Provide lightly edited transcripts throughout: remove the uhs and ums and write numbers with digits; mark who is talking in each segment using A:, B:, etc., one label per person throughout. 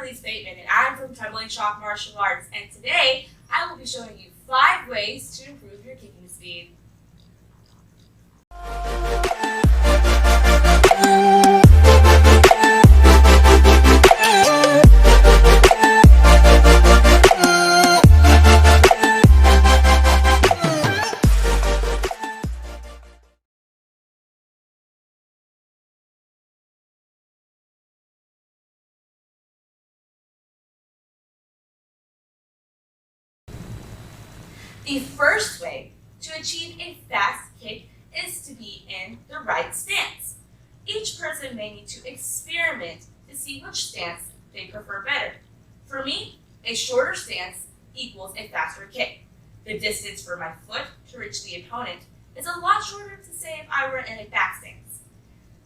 A: MariLiis Bateman and I'm from Trembling Shock Martial Arts, and today I will be showing you 5 ways to improve your kicking speed. The first way to achieve a fast kick is to be in the right stance. Each person may need to experiment to see which stance they prefer better. For me, a shorter stance equals a faster kick. The distance for my foot to reach the opponent is a lot shorter to say if I were in a back stance.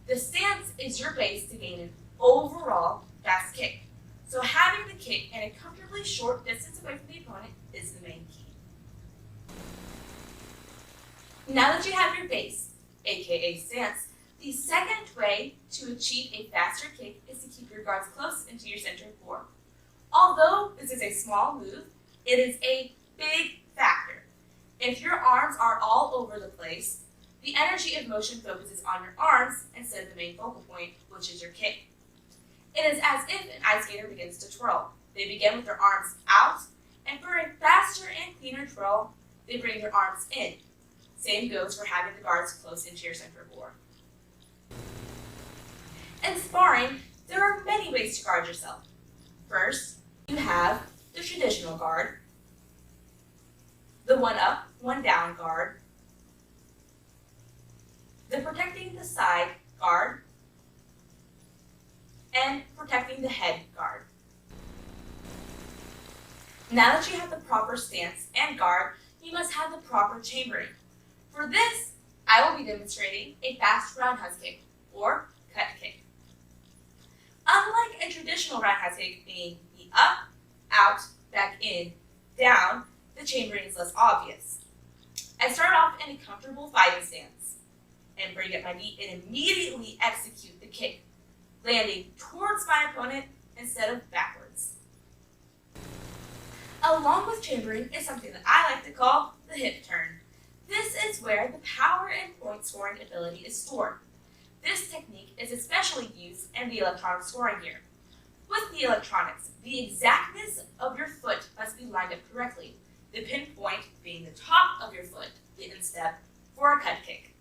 A: The stance is your base to gain an overall fast kick. So having the kick in a comfortably short distance away from the opponent is the main key. Now that you have your base, aka stance, the second way to achieve a faster kick is to keep your guards close into your center core. Although this is a small move, it is a big factor. If your arms are all over the place, the energy of motion focuses on your arms instead of the main focal point, which is your kick. It is as if an ice skater begins to twirl. They begin with their arms out, and for a faster and cleaner twirl, they bring their arms in. Same goes for having the guards close into your center core. In sparring, there are many ways to guard yourself. First, you have the traditional guard, the one up, one down guard, the protecting the side guard, and protecting the head guard. Now that you have the proper stance and guard, you must have the proper chambering. For this, I will be demonstrating a fast roundhouse kick, or cut kick. Unlike a traditional roundhouse kick being the up, out, back in, down, the chambering is less obvious. I start off in a comfortable fighting stance and bring up my knee and immediately execute the kick, landing towards my opponent instead of backwards. Along with chambering is something that I like to call the hip turn. This is where the power and point scoring ability is stored. This technique is especially used in the electronic scoring gear. With the electronics, the exactness of your foot must be lined up correctly, the pinpoint being the top of your foot, the instep, for a cut kick.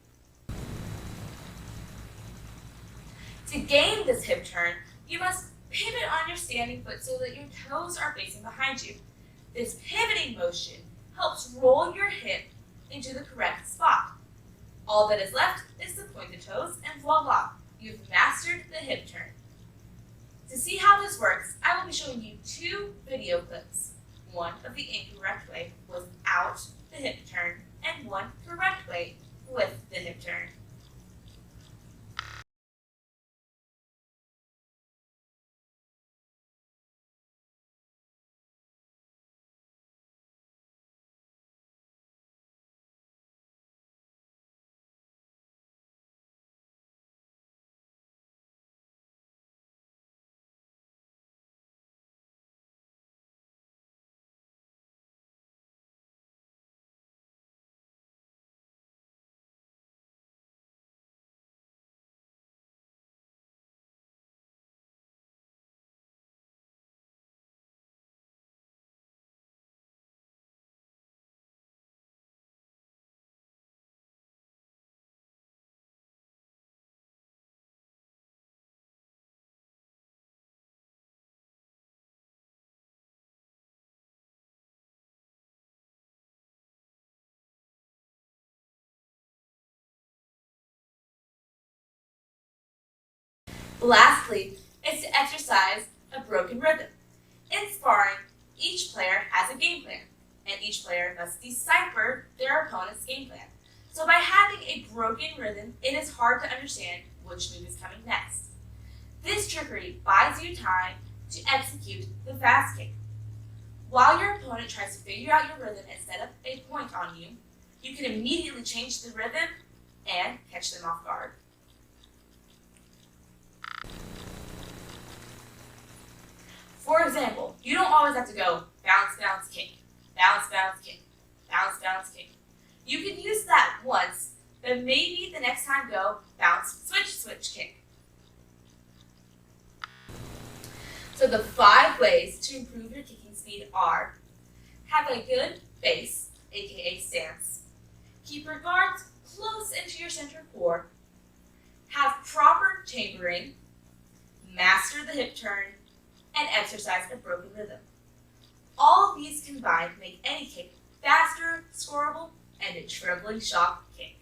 A: To gain this hip turn, you must pivot on your standing foot so that your toes are facing behind you. This pivoting motion helps roll your hip into the correct spot. All that is left is to point the toes, and voila, you've mastered the hip turn. To see how this works, I will be showing you 2 video clips. One of the incorrect way without the hip turn, and one correct way with the hip turn. Lastly, is to exercise a broken rhythm. In sparring, each player has a game plan, and each player must decipher their opponent's game plan. So by having a broken rhythm, it is hard to understand which move is coming next. This trickery buys you time to execute the fast kick. While your opponent tries to figure out your rhythm and set up a point on you, you can immediately change the rhythm and catch them off guard. For example, you don't always have to go bounce, bounce, kick, bounce, bounce, kick, bounce, bounce, kick. You can use that once, but maybe the next time go bounce, switch, switch, kick. So the 5 ways to improve your kicking speed are: have a good base, aka stance, keep your guards close into your center core, have proper chambering, master the hip turn, and exercise a broken rhythm. All of these combined make any kick faster, scoreable, and a trembling shock kick.